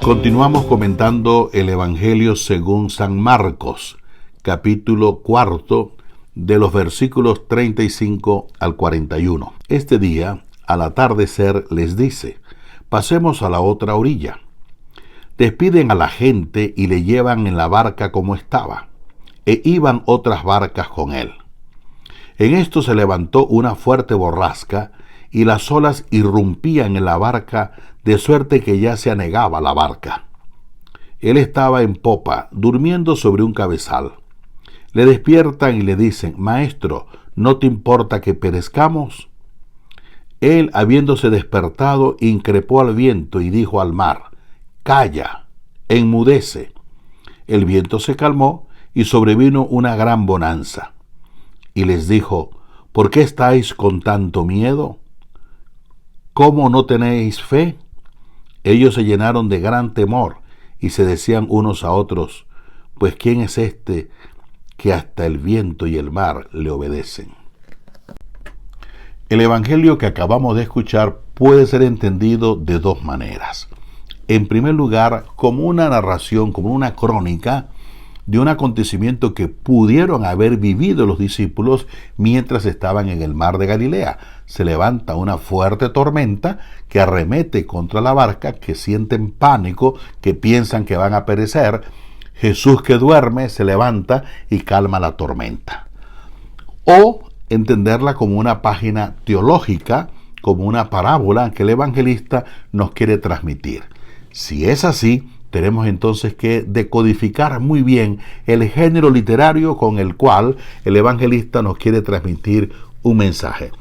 Continuamos comentando el Evangelio según San Marcos, capítulo 4, de los versículos 35 al 41. Este día, al atardecer, les dice: pasemos a la otra orilla. Despiden a la gente y le llevan en la barca como estaba, e iban otras barcas con él. En esto se levantó una fuerte borrasca, y las olas irrumpían en la barca, de suerte que ya se anegaba la barca. Él estaba en popa, durmiendo sobre un cabezal. Le despiertan y le dicen: Maestro, ¿no te importa que perezcamos? Él, habiéndose despertado, increpó al viento y dijo al mar: Calla, enmudece. El viento se calmó y sobrevino una gran bonanza. Y les dijo: ¿por qué estáis con tanto miedo? ¿Cómo no tenéis fe? Ellos se llenaron de gran temor y se decían unos a otros: pues ¿quién es este que hasta el viento y el mar le obedecen? El evangelio que acabamos de escuchar puede ser entendido de dos maneras. En primer lugar, como una narración, como una crónica de un acontecimiento que pudieron haber vivido los discípulos mientras estaban en el mar de Galilea. Se levanta una fuerte tormenta que arremete contra la barca, que sienten pánico, que piensan que van a perecer. Jesús, que duerme, se levanta y calma la tormenta. O entenderla como una página teológica, como una parábola que el evangelista nos quiere transmitir. Si es así, tenemos entonces que decodificar muy bien el género literario con el cual el evangelista nos quiere transmitir un mensaje.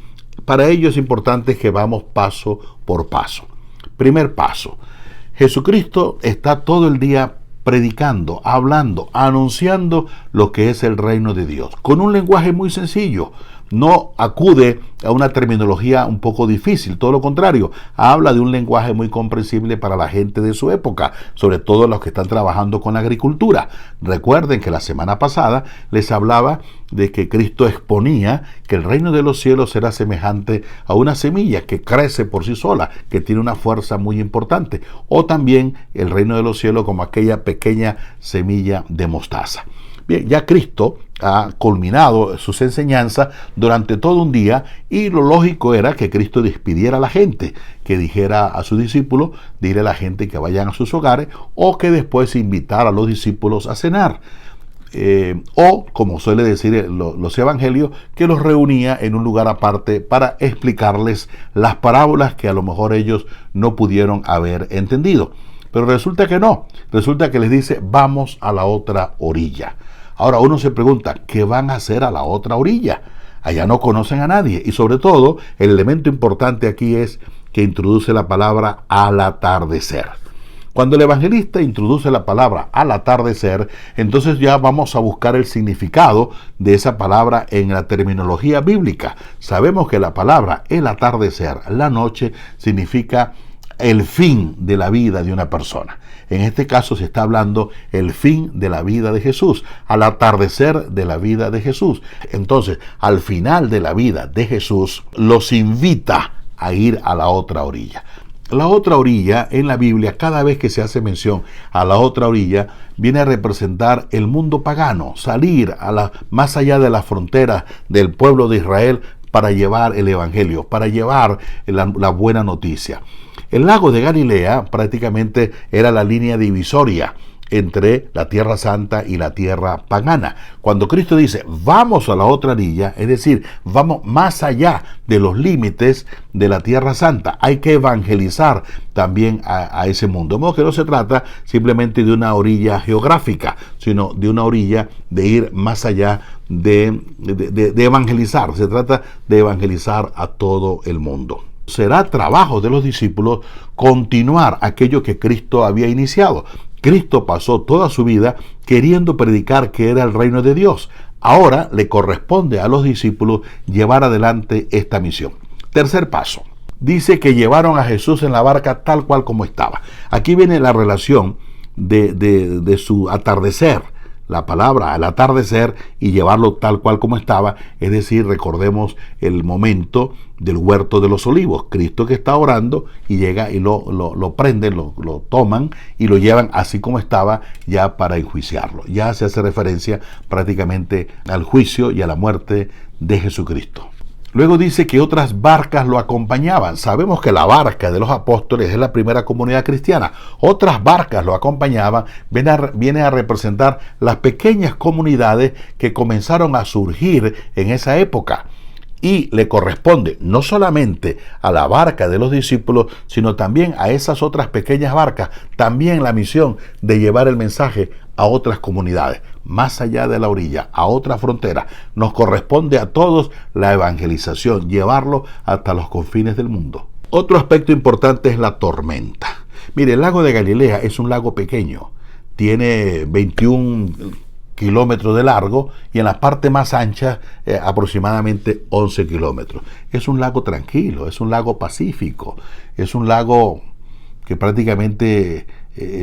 Para ello es importante que vamos paso por paso. Primer paso: Jesucristo está todo el día predicando, hablando, anunciando lo que es el reino de Dios, con un lenguaje muy sencillo. No acude a una terminología un poco difícil, todo lo contrario, habla de un lenguaje muy comprensible para la gente de su época, sobre todo los que están trabajando con la agricultura. Recuerden que la semana pasada les hablaba de que Cristo exponía que el reino de los cielos será semejante a una semilla que crece por sí sola, que tiene una fuerza muy importante, o también el reino de los cielos como aquella pequeña semilla de mostaza. Bien, ya Cristo ha culminado sus enseñanzas durante todo un día y lo lógico era que Cristo despidiera a la gente, que dijera a sus discípulos, dile a la gente que vayan a sus hogares, o que después invitara a los discípulos a cenar. O, como suele decir los evangelios, que los reunía en un lugar aparte para explicarles las parábolas que a lo mejor ellos no pudieron haber entendido. Pero resulta que no, resulta que les dice: vamos a la otra orilla. Ahora uno se pregunta, ¿qué van a hacer a la otra orilla? Allá no conocen a nadie, y sobre todo el elemento importante aquí es que introduce la palabra al atardecer. Cuando el evangelista introduce la palabra al atardecer, entonces ya vamos a buscar el significado de esa palabra en la terminología bíblica. Sabemos que la palabra el atardecer, la noche, significa el fin de la vida de una persona. En este caso se está hablando el fin de la vida de Jesús, al atardecer de la vida de Jesús. Entonces, al final de la vida de Jesús, los invita a ir a la otra orilla. La otra orilla en la Biblia, cada vez que se hace mención a la otra orilla, viene a representar el mundo pagano, salir más allá de las fronteras del pueblo de Israel para llevar el evangelio, para llevar la buena noticia. El lago de Galilea prácticamente era la línea divisoria entre la tierra santa y la tierra pagana. Cuando Cristo dice vamos a la otra orilla, es decir, vamos más allá de los límites de la tierra santa, hay que evangelizar también a ese mundo. De modo que no se trata simplemente de una orilla geográfica, sino de una orilla de ir más allá de evangelizar. Se trata de evangelizar a todo el mundo. Será trabajo de los discípulos continuar aquello que Cristo había iniciado. Cristo pasó toda su vida queriendo predicar que era el reino de Dios. Ahora le corresponde a los discípulos llevar adelante esta misión. Tercer paso. Dice que llevaron a Jesús en la barca tal cual como estaba. Aquí viene la relación de su atardecer, la palabra al atardecer y llevarlo tal cual como estaba. Es decir, recordemos el momento del huerto de los olivos. Cristo que está orando y llega y lo prenden, lo toman y lo llevan así como estaba ya para enjuiciarlo. Ya se hace referencia prácticamente al juicio y a la muerte de Jesucristo. Luego dice que otras barcas lo acompañaban. Sabemos que la barca de los apóstoles es la primera comunidad cristiana. Otras barcas lo acompañaban. Viene a representar las pequeñas comunidades que comenzaron a surgir en esa época. Y le corresponde no solamente a la barca de los discípulos, sino también a esas otras pequeñas barcas, también la misión de llevar el mensaje a otras comunidades, más allá de la orilla, a otra frontera. Nos corresponde a todos la evangelización, llevarlo hasta los confines del mundo. Otro aspecto importante es la tormenta. Mire, el lago de Galilea es un lago pequeño, tiene 21 kilómetros de largo y en la parte más ancha aproximadamente 11 kilómetros. Es un lago tranquilo, es un lago pacífico, es un lago que prácticamente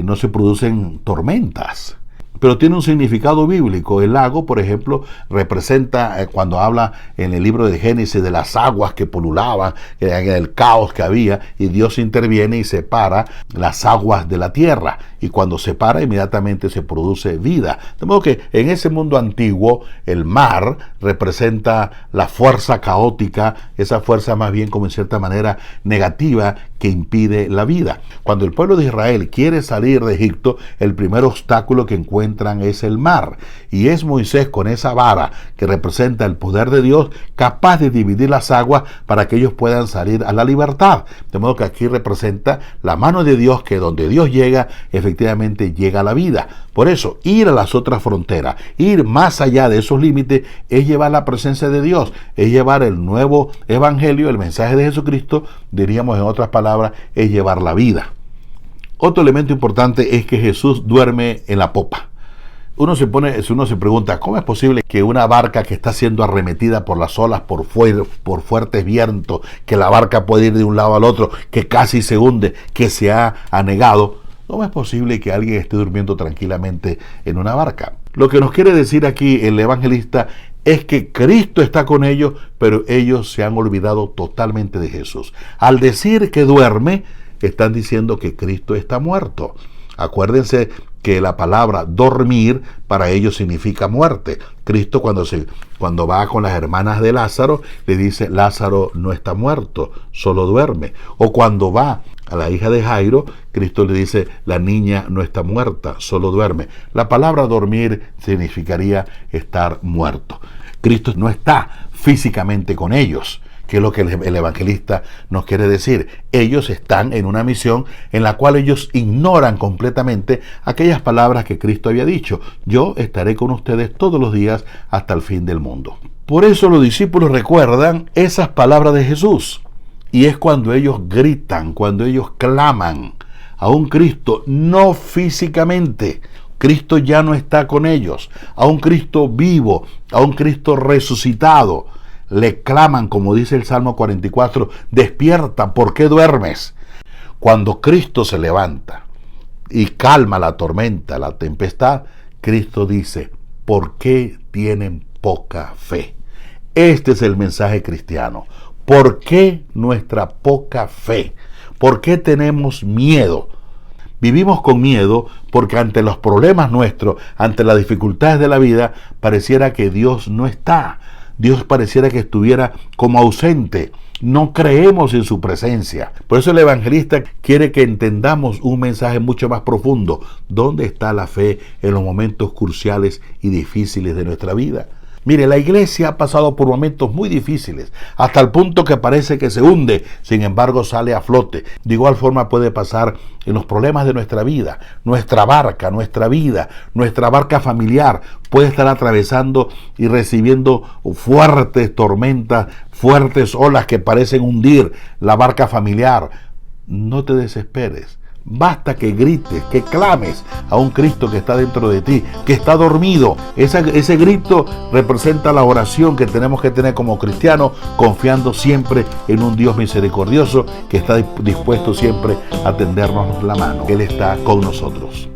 no se producen tormentas. Pero tiene un significado bíblico. El lago, por ejemplo, representa, cuando habla en el libro de Génesis de las aguas que pululaban, en el caos que había, y Dios interviene y separa las aguas de la tierra. Y cuando separa, inmediatamente se produce vida. De modo que en ese mundo antiguo, el mar representa la fuerza caótica, esa fuerza más bien como en cierta manera negativa que impide la vida. Cuando el pueblo de Israel quiere salir de Egipto, el primer obstáculo que encuentran es el mar. Y es Moisés con esa vara que representa el poder de Dios, capaz de dividir las aguas para que ellos puedan salir a la libertad. De modo que aquí representa la mano de Dios, que donde Dios llega, efectivamente llega a la vida. Por eso, ir a las otras fronteras, ir más allá de esos límites, es llevar la presencia de Dios, es llevar el nuevo evangelio, el mensaje de Jesucristo, diríamos en otras palabras, es llevar la vida. Otro elemento importante es que Jesús duerme en la popa. Uno se pregunta, ¿cómo es posible que una barca que está siendo arremetida por las olas, por fuertes vientos, que la barca puede ir de un lado al otro, que casi se hunde, que se ha anegado, ¿cómo es posible que alguien esté durmiendo tranquilamente en una barca? Lo que nos quiere decir aquí el evangelista es que Cristo está con ellos, pero ellos se han olvidado totalmente de Jesús. Al decir que duerme, están diciendo que Cristo está muerto. Acuérdense que la palabra dormir para ellos significa muerte. Cristo cuando va con las hermanas de Lázaro, le dice, Lázaro no está muerto, solo duerme. O cuando va a la hija de Jairo, Cristo le dice, la niña no está muerta, solo duerme. La palabra dormir significaría estar muerto. Cristo no está físicamente con ellos, que es lo que el evangelista nos quiere decir. Ellos están en una misión en la cual ellos ignoran completamente aquellas palabras que Cristo había dicho. Yo estaré con ustedes todos los días hasta el fin del mundo. Por eso los discípulos recuerdan esas palabras de Jesús. Y es cuando ellos gritan, cuando ellos claman a un Cristo, no físicamente. Cristo ya no está con ellos. A un Cristo vivo, a un Cristo resucitado. Le claman, como dice el Salmo 44, despierta, ¿por qué duermes? Cuando Cristo se levanta y calma la tormenta, la tempestad, Cristo dice, ¿por qué tienen poca fe? Este es el mensaje cristiano. ¿Por qué nuestra poca fe? ¿Por qué tenemos miedo? Vivimos con miedo porque ante los problemas nuestros, ante las dificultades de la vida, pareciera que Dios no está. Dios pareciera que estuviera como ausente. No creemos en su presencia. Por eso el evangelista quiere que entendamos un mensaje mucho más profundo. ¿Dónde está la fe en los momentos cruciales y difíciles de nuestra vida? Mire, la iglesia ha pasado por momentos muy difíciles, hasta el punto que parece que se hunde, sin embargo sale a flote. De igual forma puede pasar en los problemas de nuestra vida. Nuestra barca, nuestra vida, nuestra barca familiar puede estar atravesando y recibiendo fuertes tormentas, fuertes olas que parecen hundir la barca familiar. No te desesperes. Basta que grites, que clames a un Cristo que está dentro de ti, que está dormido. Ese grito representa la oración que tenemos que tener como cristianos, confiando siempre en un Dios misericordioso que está dispuesto siempre a tendernos la mano. Él está con nosotros.